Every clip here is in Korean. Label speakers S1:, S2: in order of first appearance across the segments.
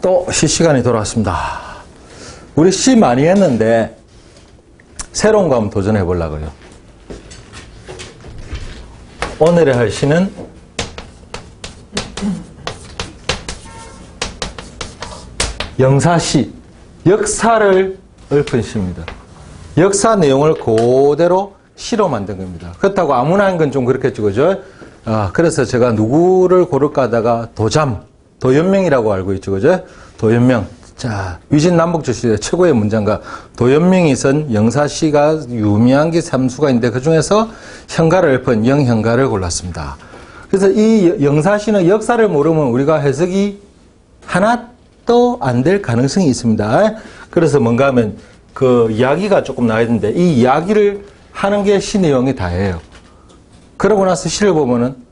S1: 또 실시간이 돌아왔습니다. 우리 시 많이 했는데 새로운 거 한번 도전해 보려고요. 오늘의 할 시는 영사시, 역사를 읊은 시입니다. 역사 내용을 그대로 시로 만든 겁니다. 그렇다고 아무나 한 건 좀 그렇겠죠, 그죠? 그래서 제가 누구를 고를까 하다가 도연명이라고 알고 있죠, 그죠? 도연명. 자, 위진남북조 시대 최고의 문장가 도연명이 쓴 영사시가 유명한 게 3수가 있는데 그 중에서 현가를 읊은 영현가를 골랐습니다. 그래서 이 영사시는 역사를 모르면 우리가 해석이 하나도 안 될 가능성이 있습니다. 그래서 뭔가 하면 그 이야기가 조금 나와야 되는데 이 이야기를 하는 게 시 내용이 다예요. 그러고 나서 시를 보면은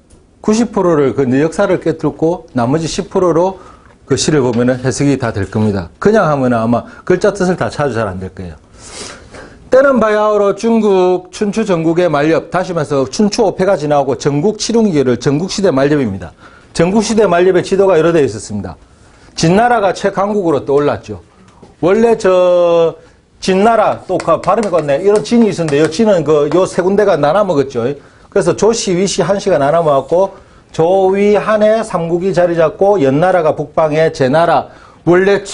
S1: 90%를 그 역사를 꿰뚫고 나머지 10%로 그 시를 보면은 해석이 다 될 겁니다. 그냥 하면 아마 글자 뜻을 다 찾아도 잘 안 될 거예요. 때는 바야흐로 중국 춘추 전국의 만렵, 다시 말해서 춘추 5패가 지나고 전국 칠웅기를 전국시대 만렵입니다. 전국시대 만렵의 지도가 여러 대 있었습니다. 진나라가 최강국으로 떠올랐죠. 원래 진나라, 또 발음이 같네. 이런 진이 있었는데, 이 진은 요 세 군데가 나눠 먹었죠. 그래서 조시, 위시, 한시가 나눠 먹었고, 조위, 한해, 삼국이 자리 잡고, 연나라가 북방에 제나라, 원래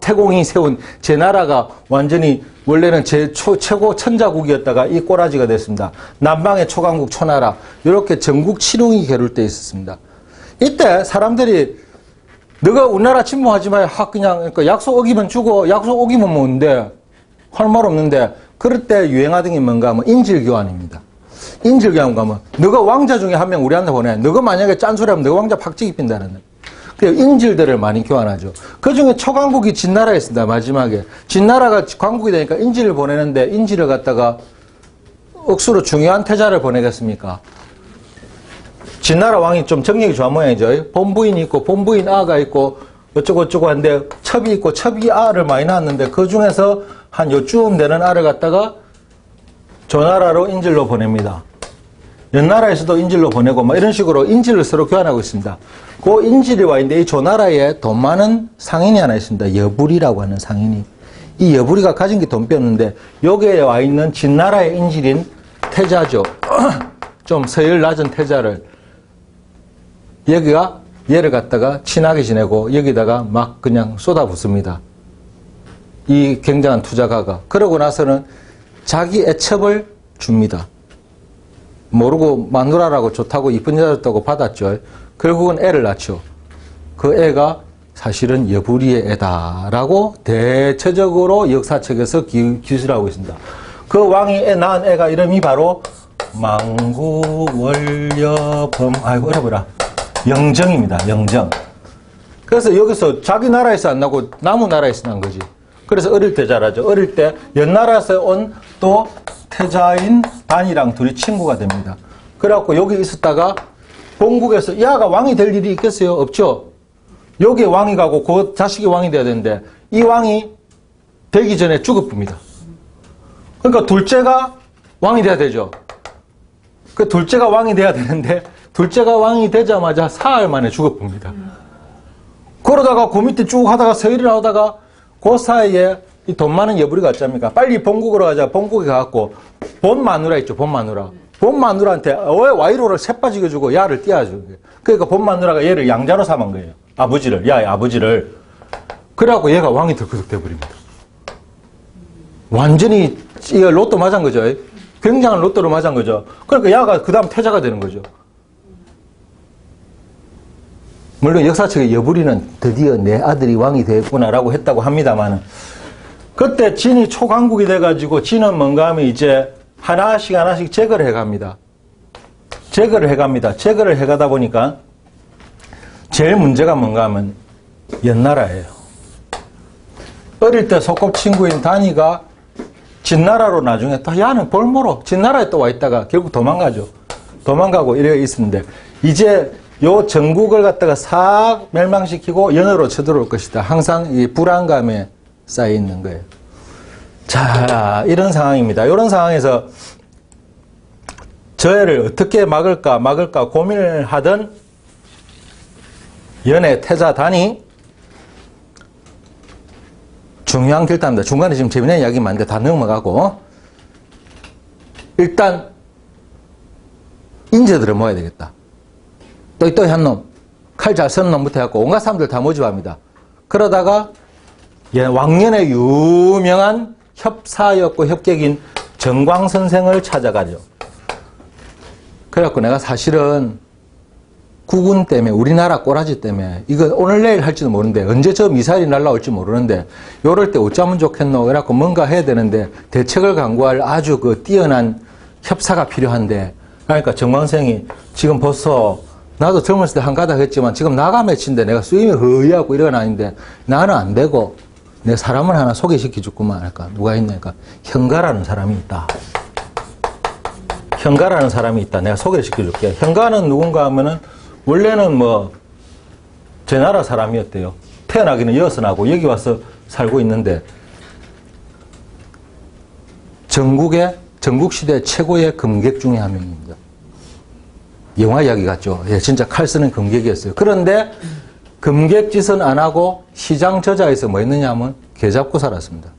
S1: 태공이 세운 제나라가 완전히 원래는 최고 천자국이었다가 이 꼬라지가 됐습니다. 남방의 초강국, 초나라, 이렇게 전국 칠웅이 겨룰 때 있었습니다. 이때 사람들이 너가 우리나라 침공하지 마요. 그냥, 그러니까 약속 어기면 주고, 약속 어기면 뭔데? 할 말 없는데, 그럴 때 유행하던 게 뭔가 하면 인질교환입니다. 인질교환 가면, 너가 왕자 중에 한 명 우리한테 보내. 너가 만약에 짠소리하면 너가 왕자 팍찍이 핀다는. 그래서 인질들을 많이 교환하죠. 그 중에 초강국이 진나라였습니다. 마지막에. 진나라가 강국이 되니까 인질을 보내는데, 인질을 갖다가 억수로 중요한 태자를 보내겠습니까? 진나라 왕이 좀 정력이 좋은 모양이죠. 본부인이 있고, 본부인 아가 있고, 어쩌고 한데, 첩이 있고, 첩이 아를 많이 낳았는데, 그 중에서 한 요쯤 되는 아를 갖다가 조나라로 인질로 보냅니다. 연나라에서도 인질로 보내고, 막 이런 식으로 인질을 서로 교환하고 있습니다. 그 인질이 와 있는데, 이 조나라에 돈 많은 상인이 하나 있습니다. 여부리라고 하는 상인이. 이 여부리가 가진 게 돈뼈였는데, 여기에 와 있는 진나라의 인질인 태자죠. 좀 서열 낮은 태자를 여기가 얘를 갖다가 친하게 지내고 여기다가 막 그냥 쏟아붓습니다. 이 굉장한 투자가가. 그러고 나서는 자기 애첩을 줍니다. 모르고 마누라라고 좋다고 이쁜 여자였다고 받았죠. 결국은 애를 낳죠. 그 애가 사실은 여부리의 애다라고 대체적으로 역사책에서 기술하고 있습니다. 그 왕이 낳은 애가 이름이 바로 망구월여범, 아이고 어려워라. 영정입니다. 영정. 그래서 여기서 자기 나라에서 안 나고 남의 나라에서 난 거지. 그래서 어릴 때 자라죠. 어릴 때 연나라에서 온 또 태자인 단이랑 둘이 친구가 됩니다. 그래갖고 여기 있었다가 본국에서 야가 왕이 될 일이 있겠어요? 없죠. 여기에 왕이 가고 그 자식이 왕이 돼야 되는데 이 왕이 되기 전에 죽어봅니다. 그러니까 둘째가 왕이 돼야 되죠. 그 둘째가 왕이 돼야 되는데 둘째가 왕이 되자마자 사흘 만에 죽어봅니다. 그러다가 그 밑에 쭉 하다가 서열이 나오다가 그 사이에 이 돈 많은 여부리가 어쩝니까? 빨리 본국으로 가자. 본국에 가갖고 본 마누라 있죠. 본 마누라. 본 마누라한테 왜 와이로를 새빠지게 주고 야를 띄워줘. 그러니까 본 마누라가 얘를 양자로 삼은 거예요. 아버지를. 야의 아버지를. 그래갖고 얘가 왕이 덜커덕 돼버립니다. 완전히 이거 로또 맞은 거죠. 굉장한 로또로 맞은 거죠. 그러니까 야가 그 다음 태자가 되는 거죠. 물론 역사책에 여부리는 드디어 내 아들이 왕이 되었구나라고 했다고 합니다만 그때 진이 초강국이 돼가지고 진은 뭔가 하면 이제 하나씩 제거를 해갑니다. 제거를 해가다 보니까 제일 문제가 뭔가 하면 연나라예요. 어릴 때 소꿉친구인 단이가 진나라로 나중에 또 야는 볼모로 진나라에 또 와 있다가 결국 도망가죠. 도망가고 이래 있었는데 이제 요 전국을 갖다가 싹 멸망시키고 연으로 쳐들어올 것이다. 항상 이 불안감에 쌓여 있는 거예요. 자, 이런 상황입니다. 이런 상황에서 저 애를 어떻게 막을까 고민을 하던 연애 태자단이 중요한 결단입니다. 중간에 지금 재미난 이야기 많은데 다 넘어가고, 일단 인재들을 모아야 되겠다. 또이또이한 놈, 칼 잘 쓰는 놈부터 해갖고 온갖 사람들 다 모집합니다. 그러다가 왕년에 유명한 협사였고 협객인 정광 선생을 찾아가죠. 그래갖고 내가 사실은 국군 때문에, 우리나라 꼬라지 때문에, 이거 오늘 내일 할지도 모르는데, 언제 저 미사일이 날라올지 모르는데, 요럴 때 어쩌면 좋겠노? 그래갖고 뭔가 해야 되는데, 대책을 강구할 아주 그 뛰어난 협사가 필요한데, 그러니까 정광 선생이 지금 벌써, 나도 젊었을 때 한 가닥 했지만, 지금 나가 맺힌데 내가 수임이 허이하고 이런 건 아닌데, 나는 안 되고, 내 사람을 하나 소개시켜 줬구만. 할까? 누가 있냐니까, 현가라는 사람이 있다. 현가라는 사람이 있다. 내가 소개를 시켜줄게. 현가는 누군가 하면은, 원래는 뭐, 제 나라 사람이었대요. 태어나기는 여선하고 여기 와서 살고 있는데, 전국시대 최고의 금객 중에 한 명입니다. 영화 이야기 같죠? 예, 진짜 칼 쓰는 금객이었어요. 그런데, 금객짓은 안 하고 시장 저자에서 뭐 했느냐 하면 개 잡고 살았습니다.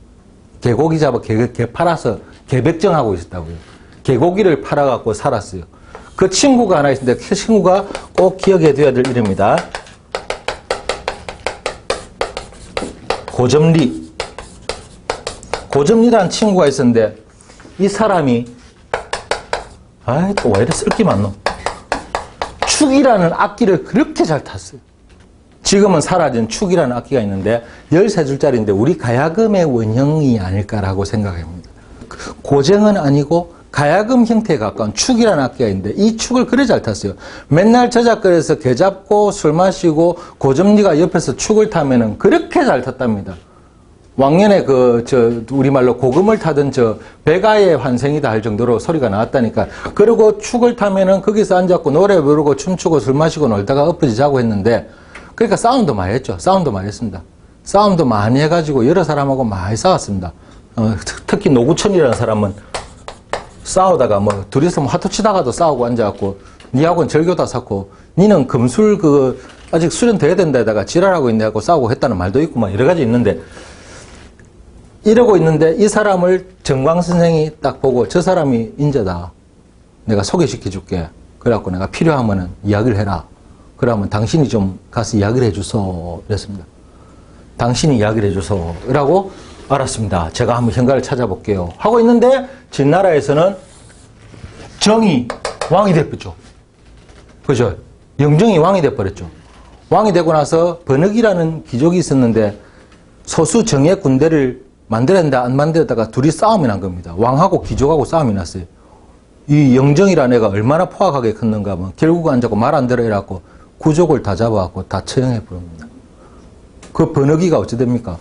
S1: 개고기 잡아 개 팔아서 개백정하고 있었다고요. 개고기를 팔아갖고 살았어요. 그 친구가 하나 있는데 그 친구가 꼭 기억해 둬야 될 이름입니다. 고점리. 고점리라는 친구가 있었는데 이 사람이 아이 또 왜 이래 쓸기 많노. 축이라는 악기를 그렇게 잘 탔어요. 지금은 사라진 축이라는 악기가 있는데 13줄짜리인데 우리 가야금의 원형이 아닐까라고 생각합니다. 고쟁은 아니고 가야금 형태에 가까운 축이라는 악기가 있는데 이 축을 그래 잘 탔어요. 맨날 저작거리에서 개 잡고 술 마시고 고점리가 옆에서 축을 타면은 그렇게 잘 탔답니다. 왕년에 우리말로 고금을 타던 배가의 환생이다 할 정도로 소리가 나왔다니까. 그리고 축을 타면은 거기서 앉았고 노래 부르고 춤추고 술 마시고 놀다가 엎어지 자고 했는데 그러니까 싸움도 많이 했죠. 싸움도 많이 했습니다. 싸움도 많이 해가지고 여러 사람하고 많이 싸웠습니다. 특히 노구천이라는 사람은 싸우다가 뭐 둘이서 하도 치다가도 싸우고 앉아갖고 니하고는 절교다 샀고 니는 금술 아직 수련돼야 된다에다가 지랄하고 있네하고 싸우고 했다는 말도 있고 막 여러 가지 있는데 이러고 있는데 이 사람을 정광 선생이 딱 보고 저 사람이 인재다. 내가 소개시켜 줄게. 그래갖고 내가 필요하면은 이야기를 해라. 그러면 당신이 좀 가서 이야기를 해주소. 이랬습니다. 당신이 이야기를 해주소. 라고 알았습니다. 제가 한번 현가를 찾아볼게요. 하고 있는데 진나라에서는 정이 왕이 돼버렸죠. 그죠? 영정이 왕이 돼버렸죠. 왕이 되고 나서 번역이라는 귀족이 있었는데 소수 정예 군대를 만들었는데 안 만들었다가 둘이 싸움이 난 겁니다. 왕하고 귀족하고 싸움이 났어요. 이 영정이라는 애가 얼마나 포악하게 컸는가 하면 결국 앉아고 말 안 들어 이래갖고 구족을 다 잡아갖고 다 처형해 버립니다. 그 번역이가 어찌 됩니까?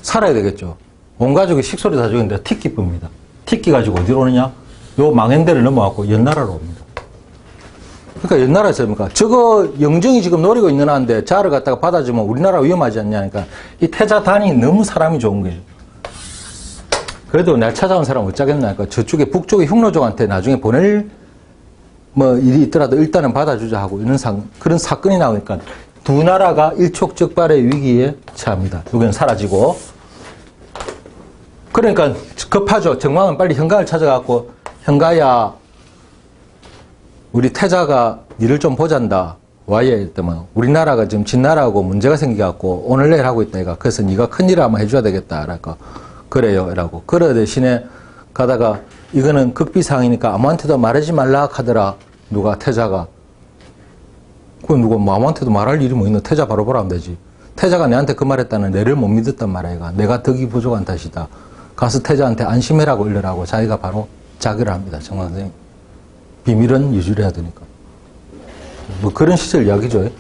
S1: 살아야 되겠죠. 온 가족이 식소리 다 죽였는데 티끼 뿝니다. 티끼 가지고 어디로 오느냐? 요 망연대를 넘어갖고 연나라로 옵니다. 그러니까 연나라에서 뭡니까? 저거 영정이 지금 노리고 있는 한데 자를 갖다가 받아주면 우리나라 위험하지 않냐니까 이 태자단이 너무 사람이 좋은 거죠. 그래도 날 찾아온 사람은 어쩌겠나니까 저쪽에 북쪽에 흉노족한테 나중에 보낼 뭐 일이 있더라도 일단은 받아주자 하고 이런 그런 사건이 나오니까 두 나라가 일촉즉발의 위기에 처합니다. 여기는 사라지고. 그러니까 급하죠. 정왕은 빨리 현가를 찾아가고 현가야 우리 태자가 니를 좀 보잔다. 와야 했더만 우리나라가 지금 진나라하고 문제가 생겨갖고 오늘 내일 하고 있다. 그래서 네가 큰일을 한번 해줘야 되겠다. 라고 그래요. 라고. 그러 대신에 가다가 이거는 극비상이니까 아무한테도 말하지 말라 하더라. 누가 태자가. 그건 누가 뭐 아무한테도 말할 일이 뭐 있노. 태자 바로 보라 하면 되지. 태자가 내한테 그 말했다는 내를 못 믿었단 말이야. 내가 덕이 부족한 탓이다. 가서 태자한테 안심해라고 일러라고 자기가 바로 자결을 합니다. 정광 선생님. 비밀은 유지를 해야 되니까. 뭐 그런 시절 이야기죠.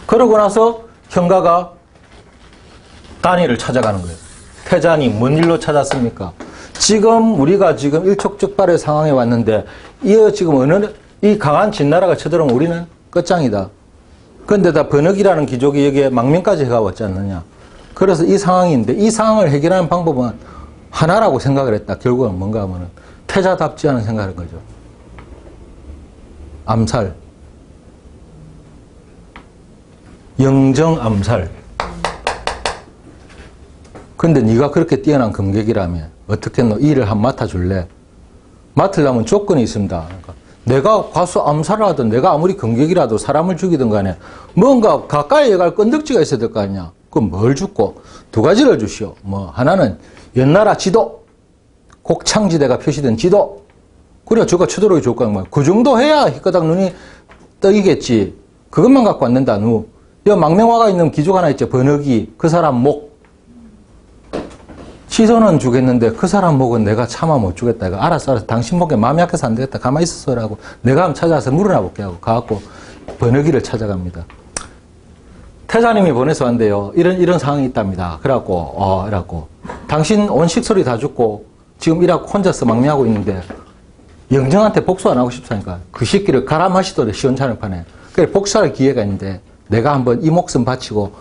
S1: 그러고 나서 현가가 단이를 찾아가는 거예요. 태자니 뭔 일로 찾았습니까? 지금 우리가 지금 일촉즉발의 상황에 왔는데 지금 이 강한 진나라가 쳐들어오면 우리는 끝장이다. 그런데 다 번역이라는 귀족이 여기에 망명까지 해가왔지 않느냐. 그래서 이 상황인데 이 상황을 해결하는 방법은 하나라고 생각을 했다. 결국은 뭔가 하면은 태자답지 않은 생각을 한 거죠. 암살. 영정 암살. 근데 네가 그렇게 뛰어난 검객이라면 어떻게 너 이 일을 한번 맡아줄래? 맡으려면 조건이 있습니다. 그러니까 내가 과수 암살을 하든 내가 아무리 검객이라도 사람을 죽이든 간에 뭔가 가까이 갈 건덕지가 있어야 될 거 아니냐. 그럼 뭘 죽고? 두 가지를 주시오. 뭐 하나는 연나라 지도, 곡창지대가 표시된 지도. 그래야 저가 쳐들어오기 좋을 거야. 그 정도 해야 휘가닥 눈이 떠이겠지. 그것만 갖고 안 된다. 여기 망명화가 있는 기족 하나 있죠. 번역이. 그 사람 목. 시선은 주겠는데 그 사람 목은 내가 차마 못 주겠다. 이거 알았어. 당신 목에 마음이 약해서 안 되겠다. 가만히 있어서라고. 내가 한번 찾아서 물어나 볼게 하고 가갖고 번역기를 찾아갑니다. 태자님이 보내서 왔는데요. 이런 상황이 있답니다. 그래갖고 당신 온 식솔이 다 죽고 지금 이라고 혼자서 망명하고 있는데 영정한테 복수 안 하고 싶다니까. 그 새끼를 가라 마시도록 시원찮을 판에. 그래 복수할 기회가 있는데 내가 한번 이 목숨 바치고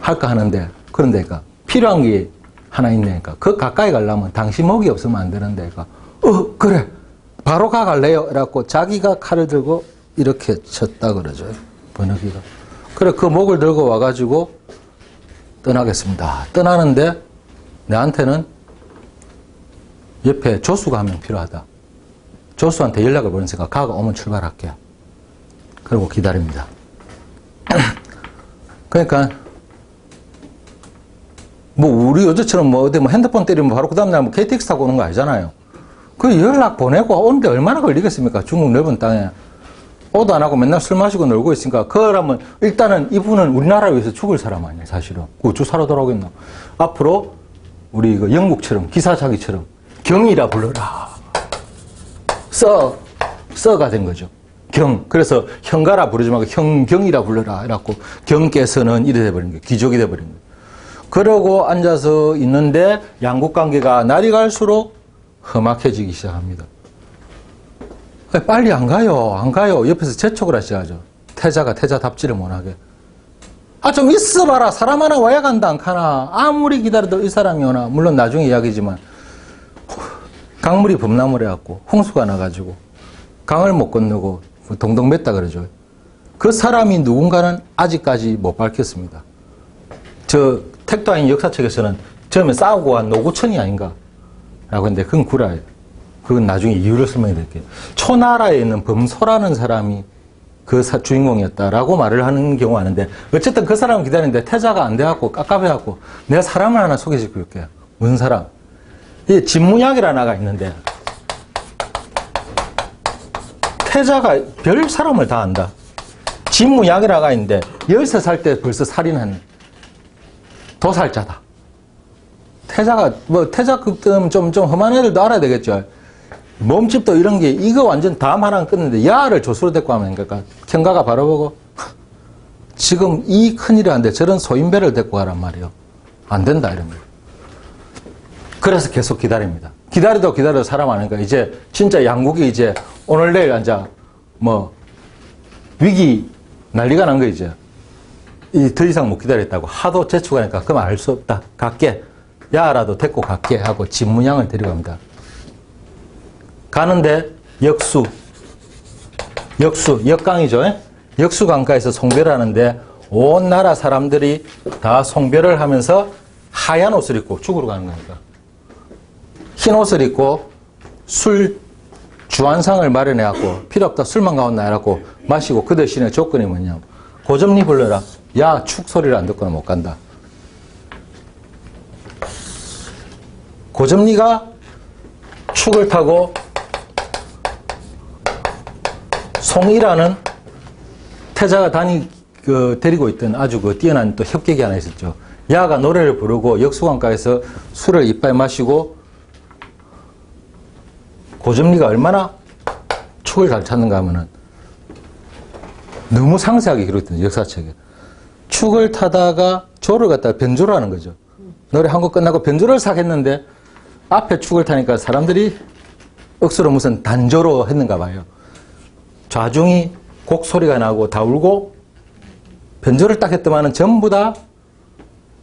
S1: 할까 하는데 그런데니까 필요한 게 하나 있네니까. 그 가까이 가려면 당신 목이 없으면 안 되는데니까. 그래 바로 가갈래요. 그래갖고 자기가 칼을 들고 이렇게 쳤다 그러죠. 번역기가. 그래 그 목을 들고 와가지고 떠나겠습니다. 떠나는데 내한테는 옆에 조수가 한 명 필요하다. 조수한테 연락을 보내니까 가가 오면 출발할게요. 그리고 기다립니다. 그러니까 뭐 우리 요즘처럼 뭐 어디 뭐 핸드폰 때리면 바로 그 다음날 뭐 KTX 타고 오는 거 아니잖아요. 그 연락 보내고 오는데 얼마나 걸리겠습니까? 중국 넓은 땅에. 오도 안 하고 맨날 술 마시고 놀고 있으니까 그러면 일단은 이분은 우리나라를 위해서 죽을 사람 아니에요. 사실은. 어쩌 살아 돌아오겠나. 앞으로 우리 이거 영국처럼 기사자기처럼 경이라 불러라. 써가 된 거죠. 경. 그래서 형가라 부르지 말고 형경이라 불러라. 이래갖고 경께서는 이래 돼버린 거예요. 귀족이 돼버린 거예요. 그러고 앉아서 있는데 양국 관계가 날이 갈수록 험악해지기 시작합니다. 빨리 안 가요. 옆에서 재촉을 하셔야죠. 태자답지를 못하게. 좀 있어봐라. 사람 하나 와야 간다, 안 가나. 아무리 기다려도 이 사람이 오나. 물론 나중에 이야기지만. 강물이 범람을 해갖고, 홍수가 나가지고, 강을 못 건너고, 동동 맸다 그러죠. 그 사람이 누군가는 아직까지 못 밝혔습니다. 택도아인 역사책에서는 처음에 싸우고 한 노구천이 아닌가. 라고 했는데, 그건 구라예요. 그건 나중에 이유를 설명해 드릴게요. 초나라에 있는 범소라는 사람이 그 주인공이었다라고 말을 하는 경우가 많은데 어쨌든 그 사람을 기다리는데 태자가 안 돼갖고 깝깝해갖고 내가 사람을 하나 소개시켜 줄게요. 무슨 사람? 이 진무약이라는 아가 있는데 태자가 별 사람을 다 안다. 진무약이라는 아가 있는데 13살 때 벌써 살인한 도살자다. 태자가 태자급등 좀 험한 애들도 알아야 되겠죠. 몸집도 이런 게 이거 완전 다음 하나는 끊는데 야를 조수로 데리고 하면 그러니까 경가가 바로 보고 지금 이 큰일을 하는데 저런 소인배를 데리고 가란 말이에요. 안 된다 이런 거예요. 그래서 계속 기다립니다. 기다려도 사람 아니까 이제 진짜 양국이 이제 오늘 내일 앉아 뭐 위기 난리가 난 거 이제 더 이상 못 기다렸다고 하도 재촉하니까 그만 알 수 없다. 갈게. 야라도 데리고 갈게 하고 진무양을 데려갑니다. 가는데 역강이죠. 역수강가에서 송별을 하는데 온 나라 사람들이 다 송별을 하면서 하얀 옷을 입고 죽으러 가는 거니까. 흰 옷을 입고 술 주안상을 마련해갖고 필요 없다 술만 가온나 해갖고 마시고 그 대신에 조건이 뭐냐면 고점리 불러라. 야 축 소리를 안 듣고는 못 간다. 고점리가 축을 타고 송이라는 태자가 데리고 있던 아주 뛰어난 또 협객이 하나 있었죠. 야가 노래를 부르고 역수강가에서 술을 이빨 마시고 고점리가 얼마나 축을 잘 찾는가 하면은 너무 상세하게 기록된 역사책에 축을 타다가 조를 갖다가 변조를 하는 거죠. 노래 한 곡 끝나고 변조를 사겠는데 앞에 축을 타니까 사람들이 억수로 무슨 단조로 했는가 봐요. 좌중이 곡 소리가 나고 다 울고 변조를 딱 했더만은 전부 다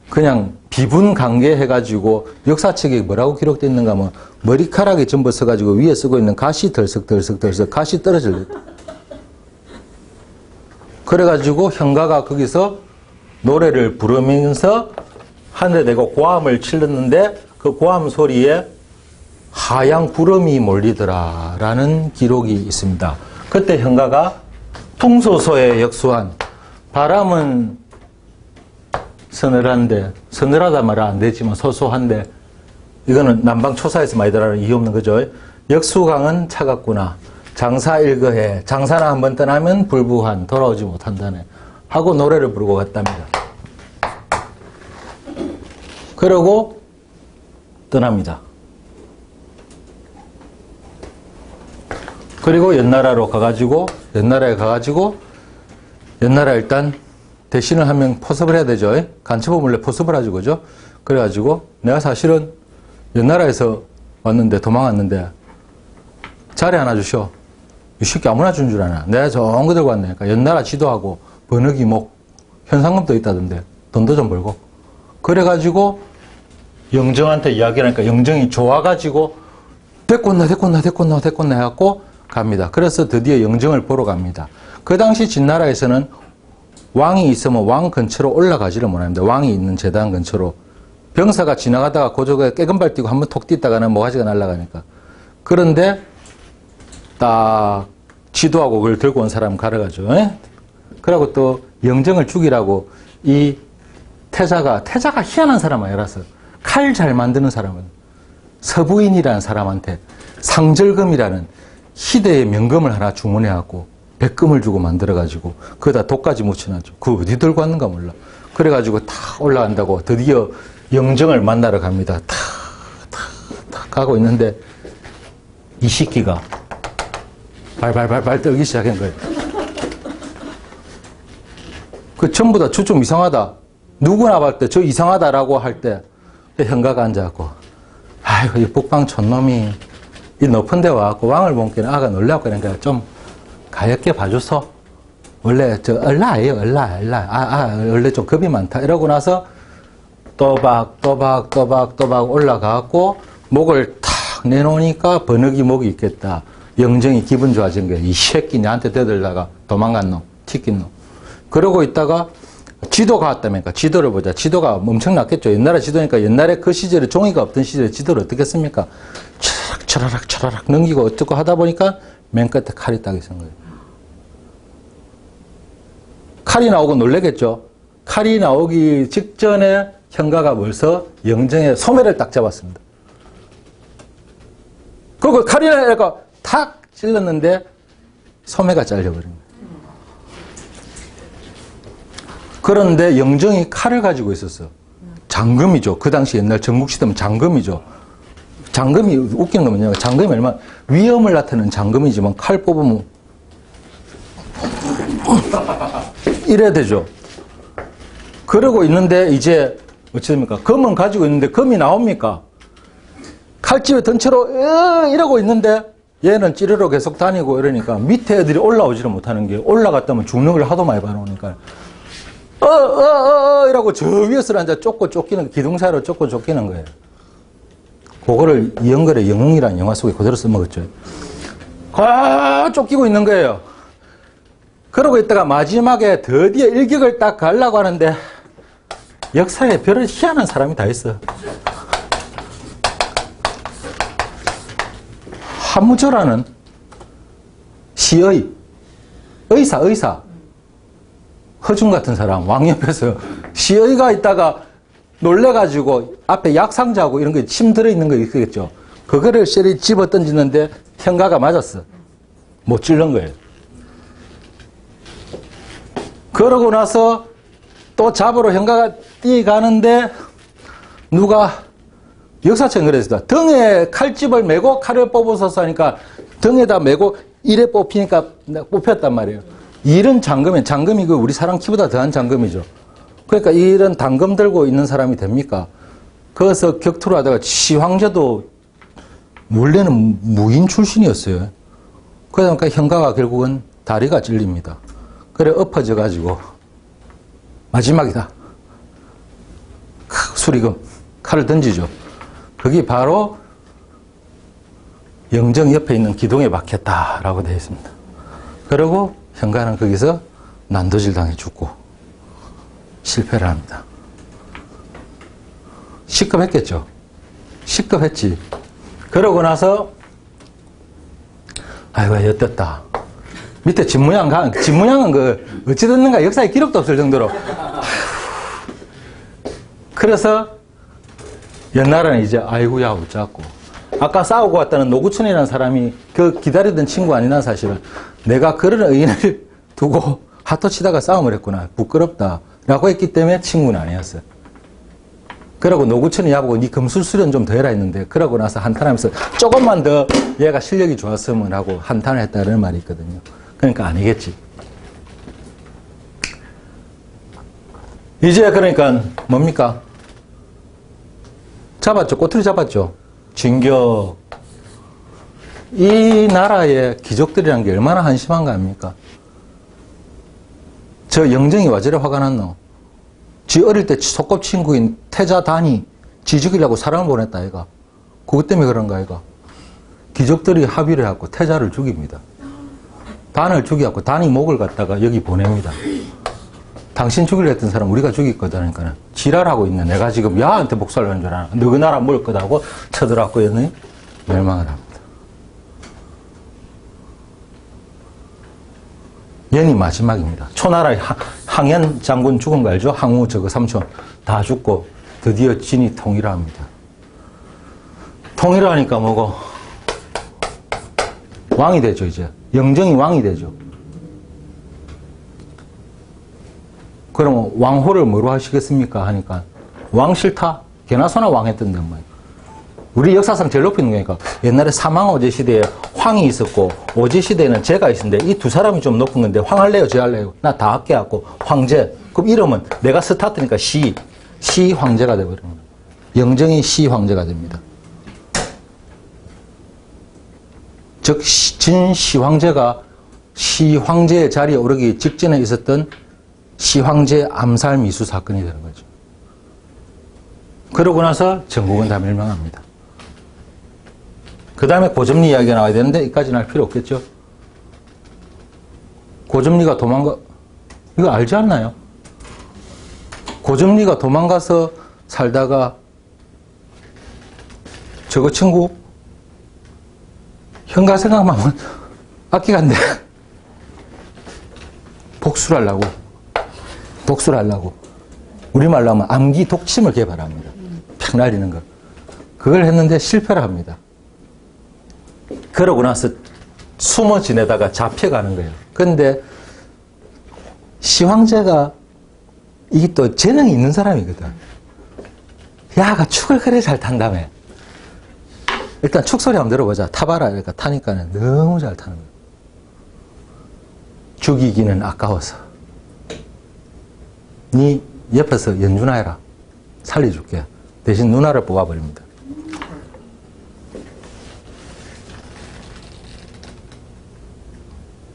S1: 그냥 비분강계 해가지고 역사책에 뭐라고 기록되어 있는가 하면 머리카락이 전부 써가지고 위에 쓰고 있는 가시 덜썩 가시 떨어질래. 그래가지고 형가가 거기서 노래를 부르면서 하늘에 대고 고함을 질렀는데 그 고함 소리에 하얀 구름이 몰리더라라는 기록이 있습니다. 그때 현가가 풍소소에 역수한 바람은 서늘한데 서늘하다 말은 안 되지만 소소한데 이거는 남방초사에서 많이 들어가는 이유 없는 거죠. 역수강은 차갑구나. 장사일거해. 장사나 한번 떠나면 불부한 돌아오지 못한다네. 하고 노래를 부르고 갔답니다. 그러고 떠납니다. 그리고 연나라로 가가지고 연나라 일단 대신을 한 명 포섭을 해야 되죠. 간첩은 원래 포섭을 하죠. 그죠? 그래가지고 내가 사실은 연나라에서 왔는데 도망왔는데 자리 하나 주셔. 이 새끼 아무나 준 줄 아나. 내가 좋은 거 들고 왔네. 그러니까 연나라 지도하고 번역이 현상금도 있다던데 돈도 좀 벌고. 그래가지고 영정한테 이야기를 하니까 영정이 좋아가지고 데리고 온나 해갖고 갑니다. 그래서 드디어 영정을 보러 갑니다. 그 당시 진나라에서는 왕이 있으면 왕 근처로 올라가지를 못합니다. 왕이 있는 제단 근처로. 병사가 지나가다가 고조가 깨금발 뛰고 한번 톡 뛰다가는 모가지가 날아가니까. 그런데 딱 지도하고 그걸 들고 온 사람 가려가죠. 그러고 또 영정을 죽이라고 이 태자가 희한한 사람 아니라서 칼 잘 만드는 사람은 서부인이라는 사람한테 상절금이라는 희대의 명금을 하나 주문해갖고 백금을 주고 만들어가지고 거기다 독까지 묻혀놨죠. 그거 어디 들고 왔는가 몰라. 그래가지고 다 올라간다고 드디어 영정을 만나러 갑니다. 탁 가고 있는데 이 새끼가 발발발발 떨기 시작한 거예요. 그 전부 다 저 좀 이상하다. 누구나 볼 때 저 이상하다라고 할 때 현가가 앉아갖고 아이고 이 북방 촌놈이 이 높은 데 와갖고 왕을 본게는 아가 놀라고 그러니까 좀 가볍게 봐줘서 원래 저 얼라예요 얼라 원래 좀 겁이 많다 이러고 나서 또박 올라가갖고 목을 탁 내놓으니까 번역이 목이 있겠다. 영정이 기분 좋아진 거야. 이 새끼 내한테 대들다가 도망간 놈, 튀긴 놈. 그러고 있다가 지도가 왔다니까. 지도를 보자. 지도가 엄청났겠죠. 옛날에 지도니까 옛날에 그 시절에 종이가 없던 시절에 지도를 어떻게 했습니까? 차라락 넘기고 어쩌고 하다 보니까 맨 끝에 칼이 딱 있은 거예요. 칼이 나오고 놀래겠죠. 칼이 나오기 직전에 현가가 벌써 영정의 소매를 딱 잡았습니다. 그리고 칼이 나니까 탁 찔렀는데 소매가 잘려버린 거예요. 그런데 영정이 칼을 가지고 있었어. 장금이죠. 그 당시 옛날 전국시대면 장금이죠. 장금이 웃기는 건 뭐냐면 장금이 얼마나 위험을 나타내는 장금이지만 칼 뽑으면 이래야 되죠. 그러고 있는데 이제 어찌됩니까? 검은 가지고 있는데 검이 나옵니까? 칼집에 던처로 이러고 있는데 얘는 찌르러 계속 다니고 이러니까 밑에 애들이 올라오지를 못하는 게 올라갔다면 죽는 걸 하도 많이 봐놓으니까 이라고 저 위에서 앉아 쫓기는 기둥사로 쫓기는 거예요. 그거를 이영걸의 영웅이라는 영화 속에 그대로 써먹었죠. 쫓기고 있는 거예요. 그러고 있다가 마지막에 드디어 일격을 딱 가려고 하는데 역사에 별을 희한한 사람이 다 있어. 한무조라는 시의 의사 허준 같은 사람 왕 옆에서 시의가 있다가 놀래가지고 앞에 약상자하고 이런 거 침 들어있는 거 있겠죠. 그거를 쇠리 집어 던지는데 현가가 맞았어. 못 찔른 거예요. 그러고 나서 또 잡으러 현가가 뛰어가는데 누가 역사책에 그랬습니다. 등에 칼집을 메고 칼을 뽑아서 하니까 등에다 메고 이래 뽑히니까 뽑혔단 말이에요. 이런 장금이 그 우리 사람 키보다 더한 장금이죠. 그러니까 이런 단검 들고 있는 사람이 됩니까? 거기서 격투를 하다가 시황제도 원래는 무인 출신이었어요. 그러니까 현가가 결국은 다리가 찔립니다. 그래 엎어져 가지고 마지막이다. 수리금 칼을 던지죠. 그게 바로 영정 옆에 있는 기둥에 박혔다라고 되어 있습니다. 그리고 현가는 거기서 난도질 당해 죽고 실패를 합니다. 시급했겠죠. 시급했지. 그러고 나서 아이고 엿됐다. 밑에 진무양은 어찌 됐는가 역사에 기록도 없을 정도로. 그래서 옛날에는 이제 아이고야 어쩌고. 아까 싸우고 왔다는 노구춘이라는 사람이 그 기다리던 친구 아니나 사실은. 내가 그런 의인을 두고 하토 치다가 싸움을 했구나. 부끄럽다. 라고 했기 때문에 친구는 아니었어요. 그러고 노구춘이 야보고 니 금술 수련 좀 더 해라 했는데 그러고 나서 한탄하면서 조금만 더 얘가 실력이 좋았으면 하고 한탄을 했다는 말이 있거든요. 그러니까 아니겠지. 이제 그러니까 뭡니까? 잡았죠. 꼬투리 잡았죠. 진격. 이 나라의 귀족들이란 게 얼마나 한심한 거 아닙니까? 저 영정이 와 저래 화가 났노? 지 어릴 때 소꿉친구인 태자 단이 지 죽이려고 사람을 보냈다 아이가. 그것 때문에 그런가 아이가. 귀족들이 합의를 해갖고 태자를 죽입니다. 단을 죽여갖고 단이 목을 갖다가 여기 보냅니다. 당신 죽이려 했던 사람 우리가 죽일 거다니까 지랄하고 있네. 내가 지금 야한테 복수를 하는 줄 아나. 너그 나라 먹을 거다 하고 쳐들어갖고 얘는 멸망을 합니다. 연이 마지막입니다. 초나라의 항현 장군 죽은 거 알죠? 항우 저거 삼촌 다 죽고 드디어 진이 통일합니다. 통일하니까 뭐고 왕이 되죠. 이제 영정이 왕이 되죠. 그러면 왕호를 뭐로 하시겠습니까? 하니까 왕 싫다? 개나 소나 왕 했던데 뭐. 우리 역사상 제일 높이 있는 거니까 옛날에 사망오제 시대에 황이 있었고 오제 시대에는 제가 있었는데 이 두 사람이 좀 높은 건데 황 할래요? 제 할래요? 나 다 할게 갖고 황제. 그럼 이름은 내가 스타트니까 시 황제가 되버리는 거예요. 영정이 시 황제가 됩니다. 즉 진시 황제가 시 황제의 자리에 오르기 직전에 있었던 시 황제 암살 미수 사건이 되는 거죠. 그러고 나서 전국은 다 멸망합니다. 그 다음에 고점리 이야기가 나와야 되는데 이까지는 할 필요 없겠죠. 고점리가 이거 알지 않나요? 고점리가 도망가서 살다가 저거 친구 현가 생각만 하면 악기간데 복수를 하려고 우리말로 하면 암기 독침을 개발합니다. 팍 날리는 거. 그걸 했는데 실패를 합니다. 그러고 나서 숨어 지내다가 잡혀가는 거예요. 그런데 시황제가 이게 또 재능이 있는 사람이거든. 야가 축을 그래 잘 탄다며. 일단 축 소리 한번 들어보자. 타봐라. 그러니까 타니까 너무 잘 타는 거예요. 죽이기는 아까워서. 네 옆에서 연주나 해라. 살려줄게. 대신 누나를 뽑아버립니다.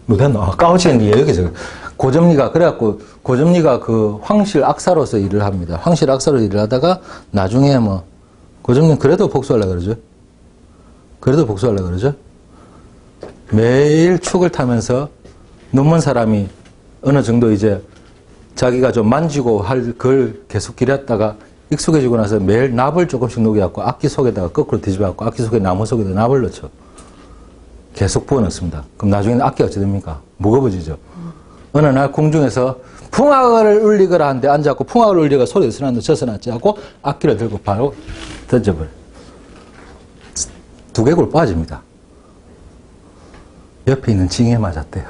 S1: 못했나? 까우치는 게 여기서. 고점리가, 그래갖고, 고점리가 그 황실 악사로서 일을 합니다. 황실 악사로 일을 하다가 나중에 뭐, 고점리는 그래도 복수하려고 그러죠? 매일 축을 타면서 눈먼 사람이 어느 정도 이제 자기가 좀 만지고 할 걸 계속 기렸다가 익숙해지고 나서 매일 납을 조금씩 녹여갖고 악기 속에다가 거꾸로 뒤집어갖고 악기 속에 나무 속에다 납을 넣죠. 계속 부어넣습니다. 그럼 나중에는 악기가 어찌 됩니까? 무거워지죠. 어느 날 궁중에서 풍악을 울리거라 하는데 앉아갖고 풍악을 울리거라 소리를 쓰는데 젖어놨지 하고 악기를 들고 바로 던져버려요. 두개골 빠집니다. 옆에 있는 징에 맞았대요.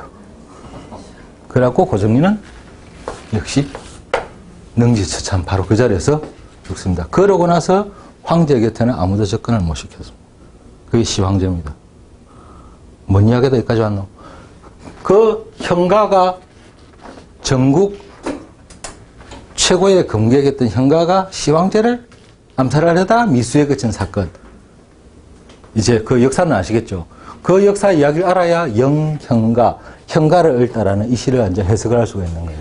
S1: 그래갖고 고점리는 역시 능지처참 바로 그 자리에서 죽습니다. 그러고 나서 황제 곁에는 아무도 접근을 못 시켰습니다. 그게 시황제입니다. 뭔 이야기다 여기까지 왔노? 그 현가가 전국 최고의 검객이었던 현가가 시황제를 암살하려다 미수에 그친 사건. 이제 그 역사는 아시겠죠? 그 역사 이야기를 알아야 영현가, 현가를 읊다라는 이 시를 이제 해석을 할 수가 있는 거예요.